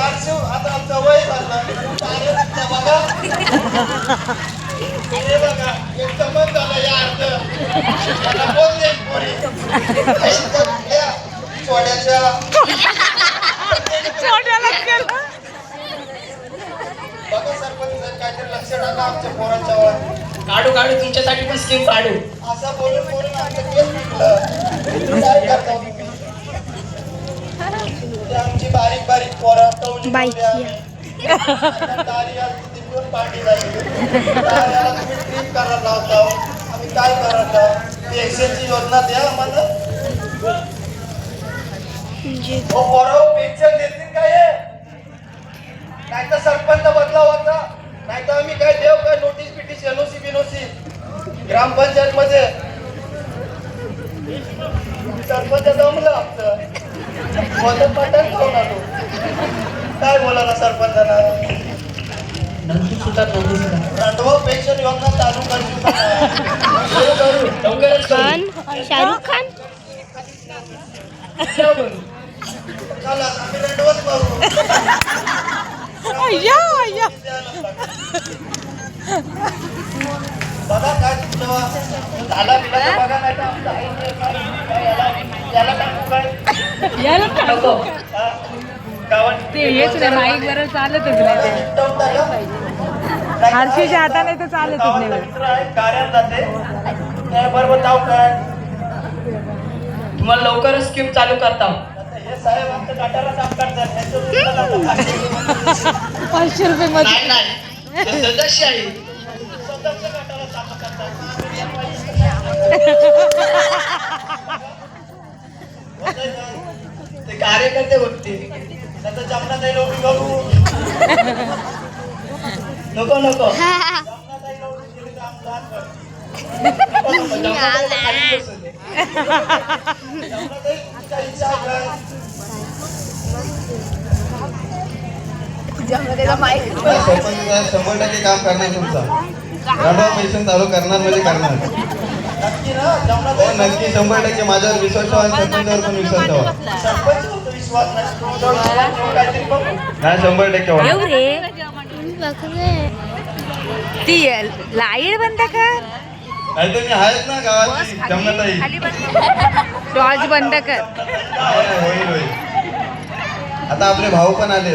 चारशे आता आमचं वय झालं बघा हे बघा एक चमन झालं या अर्ध मला कोण देईल पोरी छोट्याच्या बघा सरपंच काहीतरी लक्ष टाका आमच्या पोरांच्या वर काढू काढू तुमच्यासाठी पण स्कीम काढू असं बोलून बोलून आमचं केस पिकलं काय करता ते आमची बारीक बारीक पोरं टवली पार्टी झाली तुम्ही ट्रीट करायला लावता आम्ही काय करायला पेन्शनची योजना द्या आम्हाला पोरं पेन्शन देतील काय नाही तर सरपंच बदलाव होता नाही तर आम्ही काय देव काय नोटीस पिटीस एनओसी बिनोसी ग्रामपंचायत मध्ये सरपंच जमलं आमचं मदत पटन खाऊन आलो काय बोला ना सरपंचाला रांडवा पेन्शन योजना चालू करू शाहरुख खान चला आम्ही रांडवाच करू बघा काय तुमचं झाला बिला बघा नाही तर आमचं याला टाकू काय नको गावात ते हेच नाही माईक बरोबर चालतच नाही ते हर्षीच्या हाताने तर चालतच नाही कार्यात जाते बरोबर जाऊ काय तुम्हाला लवकरच स्कीम चालू करता हे साहेब आमच्या गाठाला साफ करतात 500 रुपये मध्ये नाही नाही ते सदस्य आहे स्वतःच्या गाठाला साफ करतात ते कार्यकर्ते होते त्याचं जमना नाही लोक करू नको नको जमना नाही लोक गेली तर आमचं हात कर. सरपंच 100% काम करणार तुमचा रांडवा पेन्शन चालू करणार म्हणजे करणार नक्की ना जमना हो नक्की 100% माझ्यावर विश्वास ठेवा आणि सरपंचावर पण विश्वास ठेवा सरपंच विश्वास नाही काहीतरी बघू नाही 100% होणार. येऊ रे ती लाईट बंद कर नाही तर मी आहेच ना गावाची जमनाताई टॉर्च बंद कर होईल होईल आता आपले भाऊ पण आले